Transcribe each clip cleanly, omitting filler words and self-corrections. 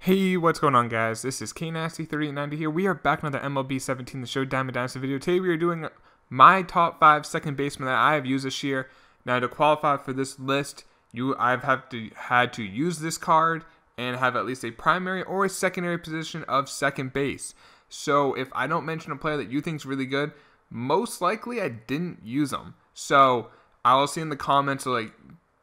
Hey, what's going on, guys? This is Dynasty3890 here. We are back on another MLB 17 The Show Diamond Dynasty video. Today we are doing my top 5 second basemen that I have used this year. Now, to qualify for this list, I've had to use this card and have at least a primary or a secondary position of second base. So if I don't mention a player that you think is really good, most likely I didn't use them. So I'll see in the comments like,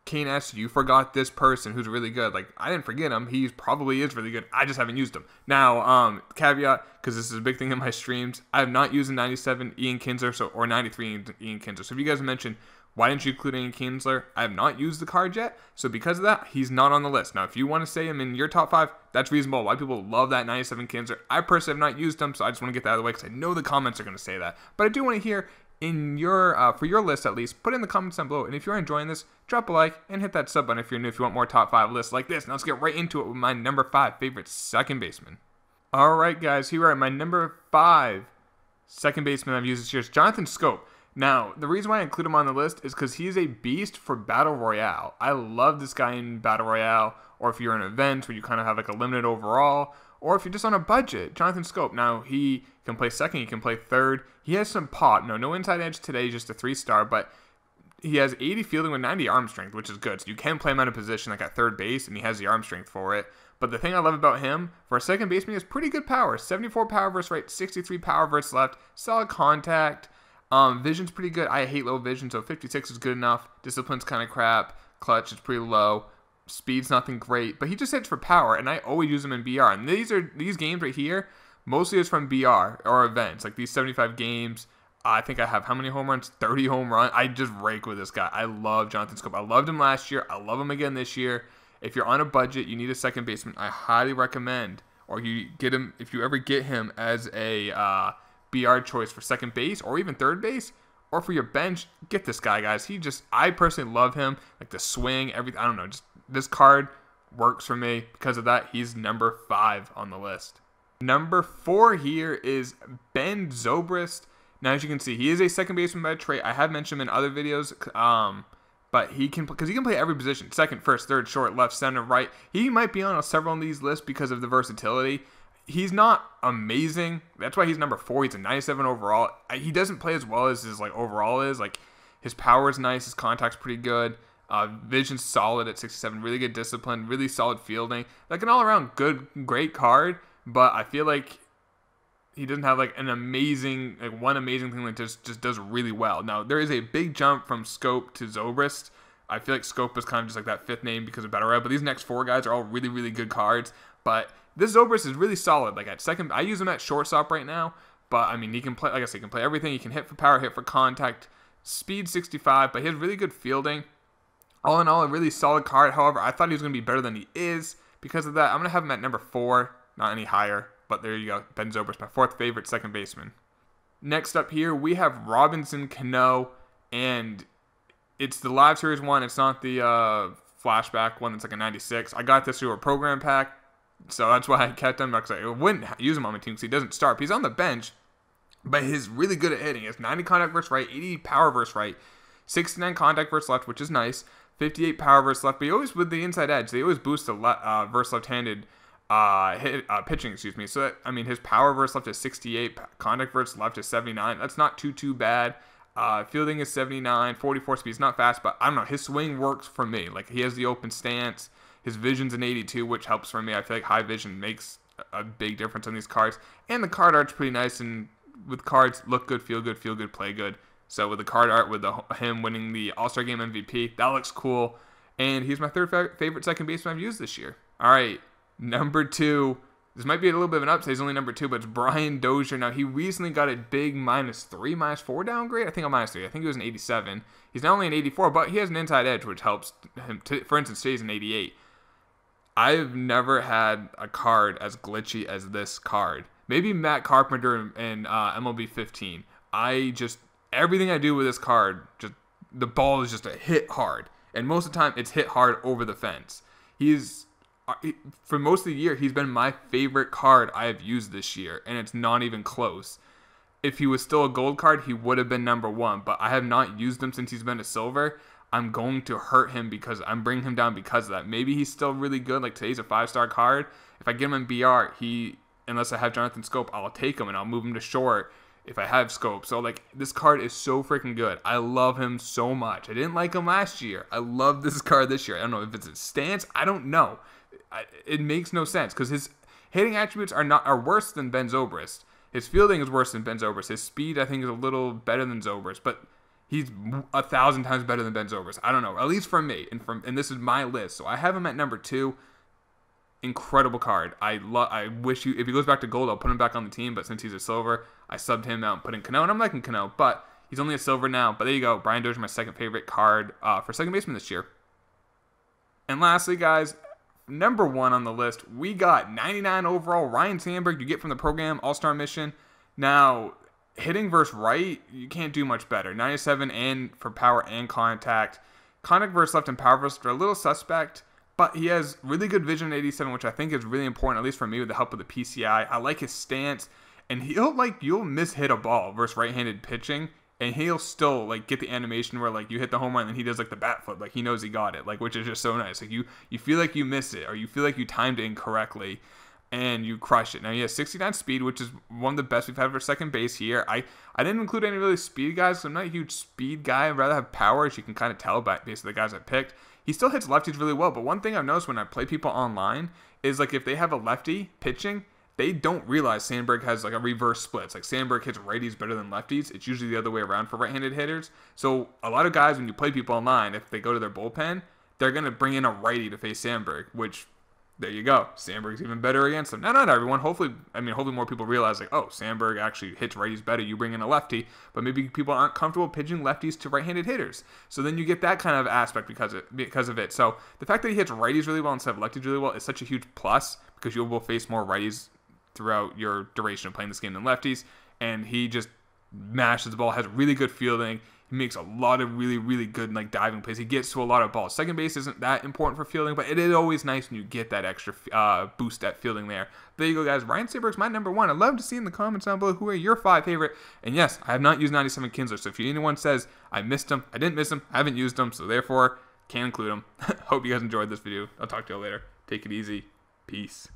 Kane asks, you forgot this person who's really good. Like, I didn't forget him. He probably is really good. I just haven't used him. Now, caveat, because this is a big thing in my streams, I have not used a 97 Ian Kinsler or 93 Ian Kinsler. So if you guys mentioned, why didn't you include Ian Kinsler? I have not used the card yet. So because of that, he's not on the list. Now, if you want to say him in your top 5, that's reasonable. A lot of people love that 97 Kinsler. I personally have not used him, so I just want to get that out of the way because I know the comments are going to say that. But I do want to hear in your for your list, at least, put in the comments down below. And if you're enjoying this, drop a like and hit that sub button if you're new, if you want more top 5 lists like this. Now let's get right into it with my number 5 favorite second baseman. Alright guys, here we are. My number 5 second baseman I've used this year is Jonathan Schoop. Now, the reason why I include him on the list is because he's a beast for Battle Royale. I love this guy in Battle Royale, or if you're in events where you kind of have like a limited overall, or if you're just on a budget. Jonathan Schoop. Now, he can play second, he can play third. He has some pop. No inside edge today, just a 3-star, but he has 80 fielding with 90 arm strength, which is good. So you can play him out of position like at third base, and he has the arm strength for it. But the thing I love about him, for a second baseman, he has pretty good power. 74 power versus right, 63 power versus left, solid contact. Vision's pretty good. I hate low vision, so 56 is good enough. Discipline's kind of crap. Clutch is pretty low. Speed's nothing great, but he just hits for power, and I always use him in BR. And these games right here, mostly is from BR or events, like these 75 games. I think I have how many home runs? 30 home runs. I just rake with this guy. I love Jonathan Schoop. I loved him last year. I love him again this year. If you're on a budget, you need a second baseman, I highly recommend, or you get him if you ever get him as a BR choice for second base or even third base, or for your bench, get this guy, guys. I personally love him. Like the swing, everything. I don't know. Just this card works for me. Because of that, he's number 5 on the list. Number 4 here is Ben Zobrist. Now, as you can see, he is a second baseman by trade. I have mentioned him in other videos, but he can play every position: second, first, third, short, left, center, right. He might be on several of these lists because of the versatility. He's not amazing. That's why he's number 4. He's a 97 overall. He doesn't play as well as his overall is. Like, his power is nice. His contact's pretty good. Vision's solid at 67. Really good discipline. Really solid fielding. Like an all-around great card. But I feel like he doesn't have like one amazing thing that just does really well. Now, there is a big jump from Schoop to Zobrist. I feel like Schoop is kind of just like that 5th name because of Battle Royale. But these next 4 guys are all really, really good cards. But this Zobrist is really solid. Like at second, I use him at shortstop right now. But I mean, he can play, like I said, he can play everything. He can hit for power, hit for contact, speed 65. But he has really good fielding. All in all, a really solid card. However, I thought he was going to be better than he is. Because of that, I'm going to have him at number 4. Not any higher. But there you go. Ben Zobrist, my 4th favorite second baseman. Next up here, we have Robinson Cano. And it's the Live Series one. It's not the flashback one that's like a 96. I got this through a program pack. So that's why I kept him. Because I wouldn't use him on my team because he doesn't start. He's on the bench. But he's really good at hitting. He has 90 contact versus right, 80 power versus right, 69 contact versus left, which is nice. 58 power versus left. But he always, with the inside edge, they always boost the versus left-handed pitching, excuse me. So, I mean, his power versus left is 68. Contact versus left is 79. That's not too bad. Fielding is 79. 44 speed is not fast, but I don't know. His swing works for me. Like, he has the open stance. His vision's an 82, which helps for me. I feel like high vision makes a big difference on these cards. And the card art's pretty nice. And with cards, look good, feel good, play good. So with the card art, with him winning the All-Star Game MVP, that looks cool. And he's my 3rd favorite second baseman I've used this year. All right, number 2. This might be a little bit of an upside. He's only number 2, but it's Brian Dozier. Now, he recently got a big -3, -4 downgrade. I think a -3. I think he was an 87. He's not only an 84, but he has an inside edge, which helps him. For instance, today's an 88. I've never had a card as glitchy as this card. Maybe Matt Carpenter in MLB 15. Everything I do with this card, the ball is just a hit hard. And most of the time, it's hit hard over the fence. For most of the year, he's been my favorite card I have used this year. And it's not even close. If he was still a gold card, he would have been number 1. But I have not used him since he's been a silver. I'm going to hurt him because I'm bringing him down because of that. Maybe he's still really good. Like today's a 5-star card. If I get him in BR, unless I have Jonathan Scope, I'll take him and I'll move him to short if I have Scope. So like this card is so freaking good. I love him so much. I didn't like him last year. I love this card this year. I don't know if it's his stance. I don't know. It makes no sense because his hitting attributes are worse than Ben Zobrist. His fielding is worse than Ben Zobrist. His speed, I think, is a little better than Zobrist, but he's 1,000 times better than Ben Zobrist. I don't know, at least for me, and this is my list. So I have him at number 2. Incredible card. I wish if he goes back to gold, I'll put him back on the team. But since he's a silver, I subbed him out and put in Cano, and I'm liking Cano, but he's only a silver now. But there you go. Brian Dozier, my second favorite card for second baseman this year. And lastly, guys, number 1 on the list, we got 99 overall Ryne Sandberg. You get from the program All-Star mission. Now, hitting versus right, you can't do much better. 97 and for power and contact. Contact versus left and power versus are a little suspect, but he has really good vision at 87, which I think is really important, at least for me, with the help of the PCI. I like his stance, and you'll mishit a ball versus right-handed pitching, and he'll still like get the animation where like you hit the home run and he does like the bat flip, like he knows he got it, like, which is just so nice. Like you feel like you missed it, or you feel like you timed it incorrectly and you crush it. Now he has 69 speed, which is one of the best we've had for second base here. I didn't include any really speed guys, so I'm not a huge speed guy. I'd rather have power, as you can kind of tell by basically the guys I picked. He still hits lefties really well, but one thing I've noticed when I play people online is like if they have a lefty pitching, they don't realize Sandberg has like a reverse split. It's like Sandberg hits righties better than lefties. It's usually the other way around for right-handed hitters. So a lot of guys, when you play people online, if they go to their bullpen, they're going to bring in a righty to face Sandberg, which, there you go. Sandberg's even better against them. Now, not everyone. Hopefully more people realize, like, oh, Sandberg actually hits righties better. You bring in a lefty, but maybe people aren't comfortable pitching lefties to right-handed hitters. So then you get that kind of aspect because of it. So the fact that he hits righties really well instead of lefties really well is such a huge plus, because you will face more righties throughout your duration of playing this game than lefties, and he just mashes the ball, has really good fielding. He makes a lot of really, really good like diving plays. He gets to a lot of balls. Second base isn't that important for fielding, but it is always nice when you get that extra boost at fielding there. There you go, guys. Ryne Sandberg's my number 1. I'd love to see in the comments down below who are your 5 favorite. And yes, I have not used 97 Kinsler, so if anyone says I missed him, I didn't miss him, I haven't used him, so therefore can't include him. Hope you guys enjoyed this video. I'll talk to you all later. Take it easy. Peace.